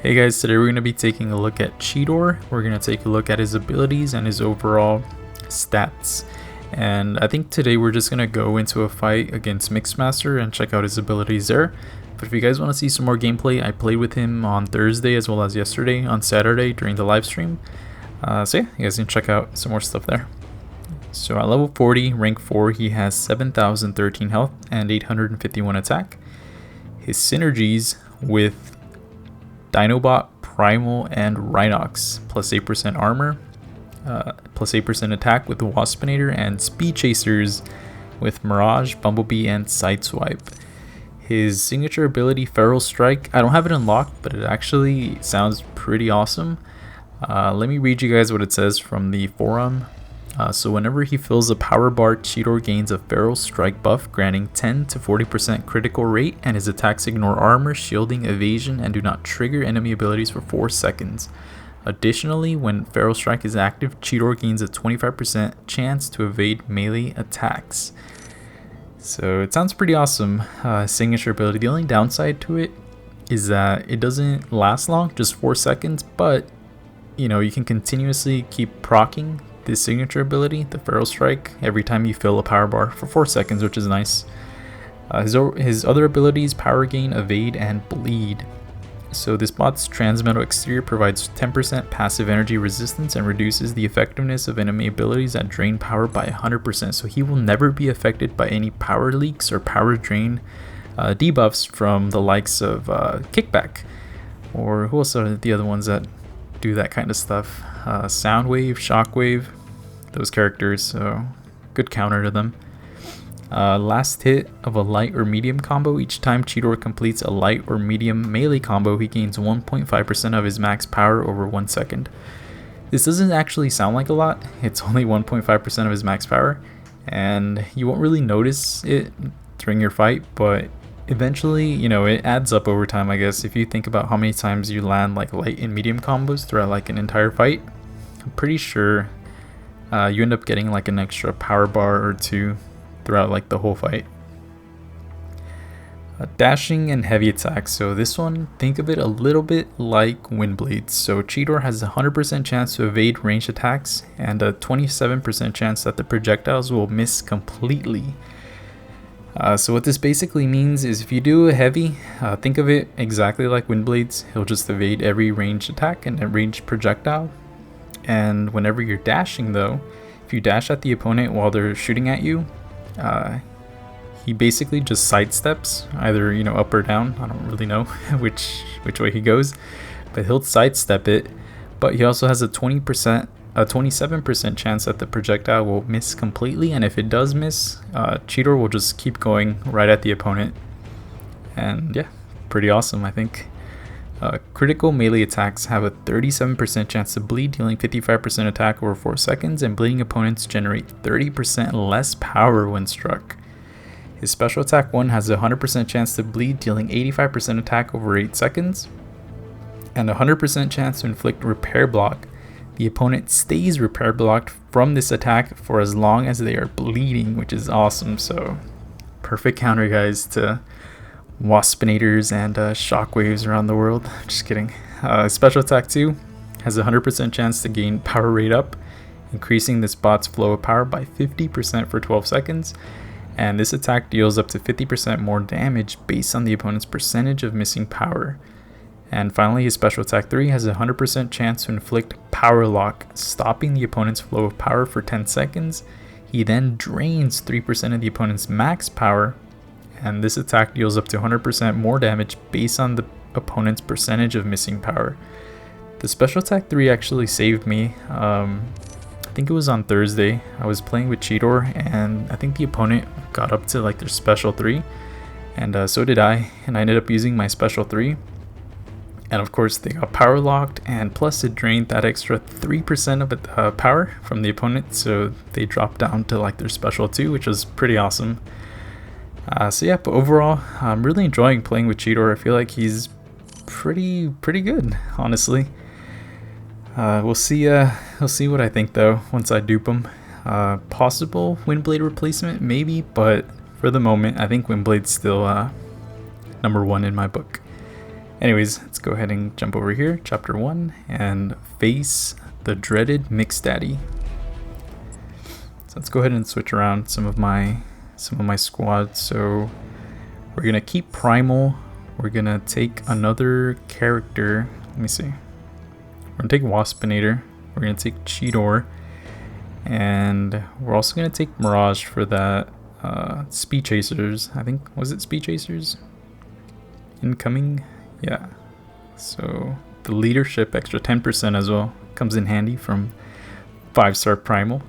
Hey guys, today we're going to be taking a look at Cheetor. We're going to take a look at his abilities and his overall stats. And I think today we're just going to go into a fight against Mixmaster and check out his abilities there. But if you guys want to see some more gameplay, I played with him on Thursday as well as yesterday on Saturday during the live stream. So yeah, you guys can check out some more stuff there. So at level 40, rank 4, he has 7,013 health and 851 attack. His synergies with Dinobot, Primal, and Rhinox, plus 8% armor, plus 8% attack with the Waspinator, and Speed Chasers with Mirage, Bumblebee, and Sideswipe. His signature ability, Feral Strike, I don't have it unlocked, but it actually sounds pretty awesome. Let me read you guys what it says from the forum. So whenever he fills a power bar, Cheetor gains a Feral Strike buff, granting 10 to 40% critical rate, and his attacks ignore armor, shielding, evasion, and do not trigger enemy abilities for 4 seconds. Additionally, when Feral Strike is active, Cheetor gains a 25% chance to evade melee attacks. So it sounds pretty awesome, signature ability. The only downside to it is that it doesn't last long, just 4 seconds, but you know, you can continuously keep proccing this signature ability, the Feral Strike, every time you fill a power bar for 4 seconds, which is nice. His other abilities, Power Gain, Evade, and Bleed. So this bot's Transmetal Exterior provides 10% passive energy resistance and reduces the effectiveness of enemy abilities that drain power by 100%. So he will never be affected by any power leaks or power drain debuffs from the likes of Kickback, or who else are the other ones that do that kind of stuff? Soundwave, Shockwave, those characters, so good counter to them. Last hit of a light or medium combo. Each time Cheetor completes a light or medium melee combo, he gains 1.5% of his max power over 1 second. This doesn't actually sound like a lot, it's only 1.5% of his max power, and you won't really notice it during your fight, but eventually, you know, it adds up over time, I guess. If you think about how many times you land like light and medium combos throughout like an entire fight, I'm pretty sure you end up getting like an extra power bar or two throughout like the whole fight. Dashing and heavy attacks. So this one, think of it a little bit like Wind Blades. So Cheetor has a 100% chance to evade ranged attacks and a 27% chance that the projectiles will miss completely. So what this basically means is if you do a heavy, think of it exactly like Wind Blades. He'll just evade every ranged attack and a ranged projectile. And whenever you're dashing though, if you dash at the opponent while they're shooting at you, he basically just sidesteps, either, you know, up or down. I don't really know which way he goes, but he'll sidestep it. But he also has a 27% chance that the projectile will miss completely, and if it does miss, Cheetor will just keep going right at the opponent. And yeah, pretty awesome, I think. Critical melee attacks have a 37% chance to bleed, dealing 55% attack over 4 seconds, and bleeding opponents generate 30% less power when struck. His special attack 1 has a 100% chance to bleed, dealing 85% attack over 8 seconds, and a 100% chance to inflict repair block. The opponent stays repair blocked from this attack for as long as they are bleeding, which is awesome. So perfect counter, guys, to Waspinators and Shockwaves around the world. Just kidding. Special attack 2 has a 100% chance to gain power rate up, increasing this bot's flow of power by 50% for 12 seconds. And this attack deals up to 50% more damage based on the opponent's percentage of missing power. And finally, his special attack 3 has a 100% chance to inflict power lock, stopping the opponent's flow of power for 10 seconds. He then drains 3% of the opponent's max power, and this attack deals up to 100% more damage based on the opponent's percentage of missing power. The special attack 3 actually saved me. I think it was on Thursday. I was playing with Cheetor, and I think the opponent got up to like their special 3, and so did I, and I ended up using my special 3. And of course they got power locked, and plus it drained that extra 3% of power from the opponent, so they dropped down to like their special 2, which was pretty awesome. So yeah, but overall, I'm really enjoying playing with Cheetor. I feel like he's pretty good, honestly. We'll see what I think though once I dupe him. Possible Windblade replacement, maybe, but for the moment, I think Windblade's still number 1 in my book. Anyways, let's go ahead and jump over here, chapter 1, and face the dreaded Mix Daddy. So let's go ahead and switch around some of my squad. So we're gonna keep Primal. We're gonna take another character. Let me see. We're gonna take Waspinator. We're gonna take Cheetor, and we're also gonna take Mirage for that Speed Chasers. I think, was it Speed Chasers? Incoming, yeah. So the leadership extra 10% as well comes in handy from 5-star Primal.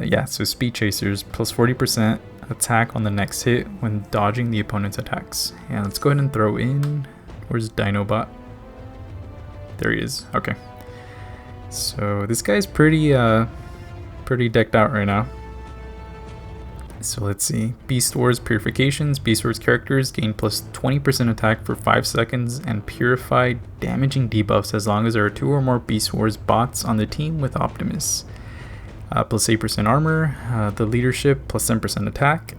Yeah, so Speed Chasers plus 40% attack on the next hit when dodging the opponent's attacks. And let's go ahead and throw in, where's Dinobot? There he is. Okay. So this guy's pretty decked out right now. So let's see. Beast Wars Purifications. Beast Wars characters gain plus 20% attack for 5 seconds and purify damaging debuffs as long as there are 2 or more Beast Wars bots on the team with Optimus. Plus 8% armor. The leadership plus 10% attack.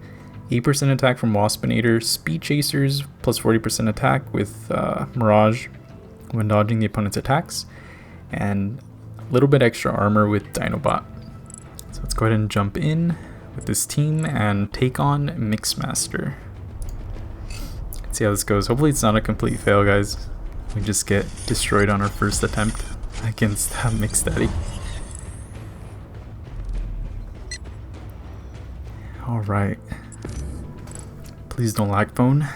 8% attack from Waspinator. Speed Chasers plus 40% attack with Mirage when dodging the opponent's attacks. And a little bit extra armor with Dinobot. So let's go ahead and jump in with this team and take on Mixmaster. Let's see how this goes. Hopefully it's not a complete fail, guys. We just get destroyed on our first attempt against Mix Daddy. Alright. Please don't lag, phone.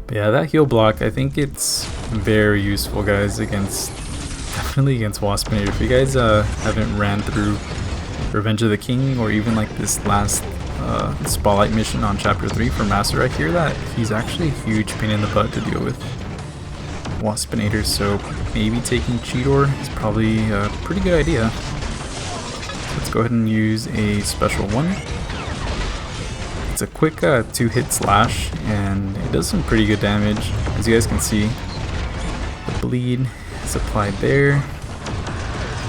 But yeah, that heal block, I think it's very useful, guys, definitely against Waspinator. If you guys haven't ran through Revenge of the King or even like this last Spotlight mission on chapter 3 for Master, I hear that he's actually a huge pain in the butt to deal with Waspinator, so maybe taking Cheetor is probably a pretty good idea. Let's go ahead and use a special one. It's a quick 2-hit slash, and it does some pretty good damage. As you guys can see, the bleed is applied there,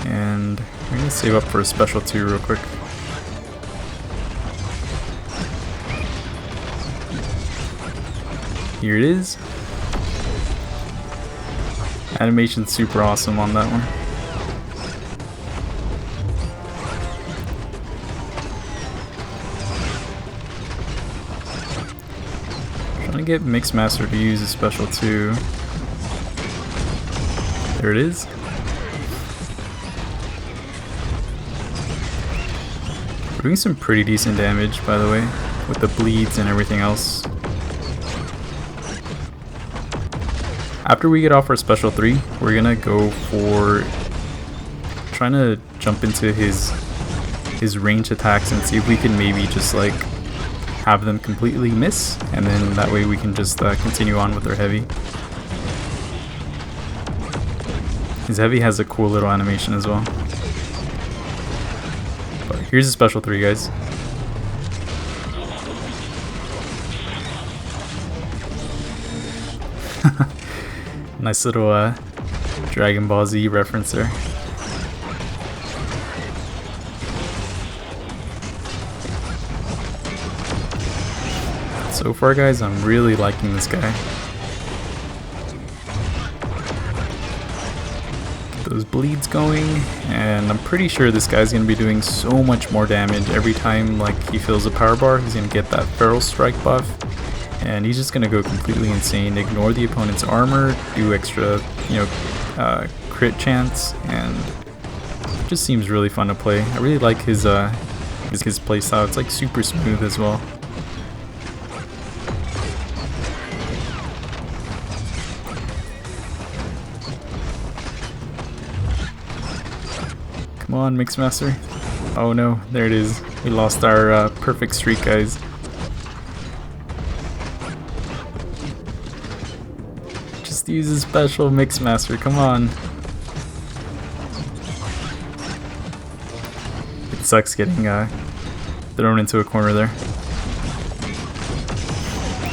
and we're gonna save up for a special 2 real quick. Here it is. Animation's super awesome on that one. Trying to get Mixmaster to use a special 2. There it is. We're doing some pretty decent damage, by the way, with the bleeds and everything else. After we get off our special 3, we're gonna go for trying to jump into his range attacks and see if we can maybe just like have them completely miss, and then that way we can just continue on with our heavy. His heavy has a cool little animation as well. But here's a special 3, guys. Nice little Dragon Ball Z reference there. So far, guys, I'm really liking this guy. Get those bleeds going, and I'm pretty sure this guy's gonna be doing so much more damage every time like he fills a power bar. He's gonna get that feral strike buff, and he's just gonna go completely insane, ignore the opponent's armor, do extra, crit chance, and it just seems really fun to play. I really like his playstyle. It's like super smooth as well. Come on, Mixmaster. Oh no, there it is. We lost our perfect streak, guys. Just use a special, Mixmaster, come on. It sucks getting thrown into a corner there.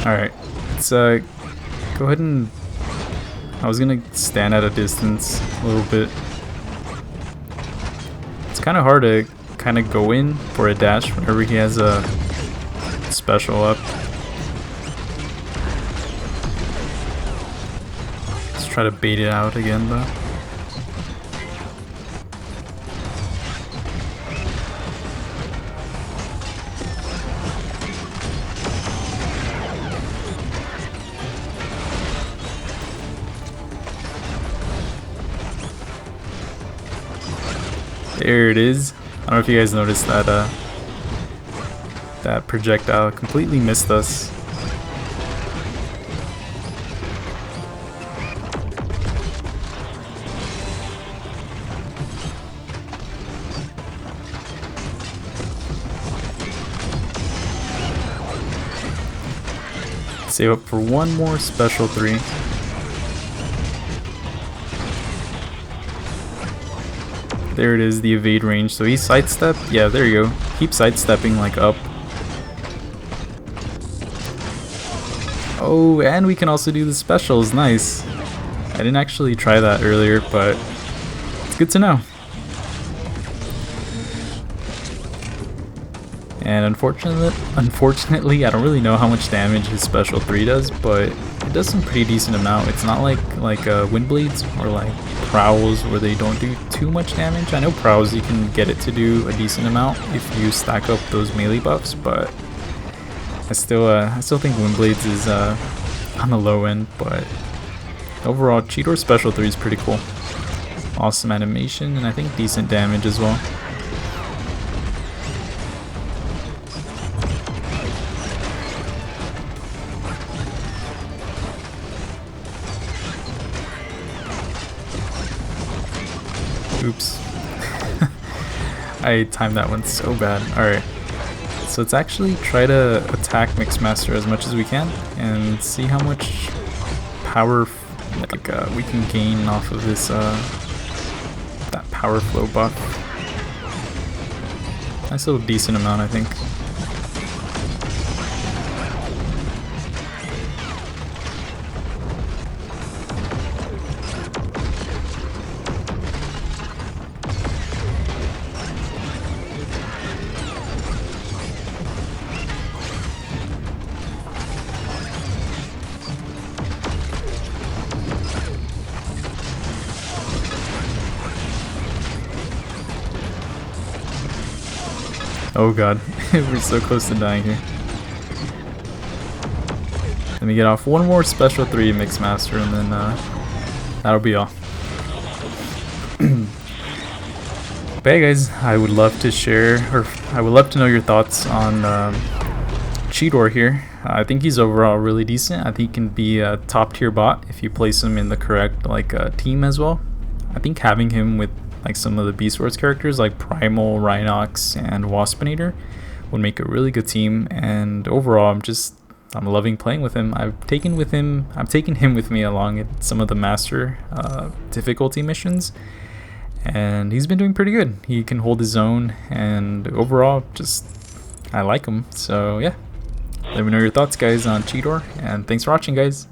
Alright, let's go ahead and... I was gonna stand at a distance a little bit. It's kind of hard to kind of go in for a dash whenever he has a special up. try to bait it out again though. There it is. I don't know if you guys noticed that that projectile completely missed us. Save up for one more special 3. There it is, the evade range. So he sidestepped. Yeah, there you go. Keep sidestepping like up. Oh, and we can also do the specials. Nice. I didn't actually try that earlier, but it's good to know. And unfortunately, I don't really know how much damage his special 3 does, but it does some pretty decent amount. It's not like wind blades or like prowls where they don't do too much damage. I know prowls you can get it to do a decent amount if you stack up those melee buffs, but I still think wind blades is on the low end. But overall, Cheetor's special 3 is pretty cool. Awesome animation and I think decent damage as well. Oops. I timed that one so bad. Alright. So let's actually try to attack Mixmaster as much as we can and see how much power we can gain off of this that power flow buff. Nice little decent amount, I think. Oh god, we're so close to dying here. Let me get off one more special 3 Mixmaster and then that'll be all. But hey guys, I would love to share, or I would love to know your thoughts on Cheetor here. I think he's overall really decent. I think he can be a top tier bot if you place him in the correct team as well. I think having him with like some of the Beast Wars characters like Primal, Rhinox, and Waspinator would make a really good team. And overall, I'm loving playing with him. I've taken him with me along at some of the master difficulty missions, and he's been doing pretty good. He can hold his own, and overall, I like him. So yeah, let me know your thoughts, guys, on Cheetor, and thanks for watching, guys.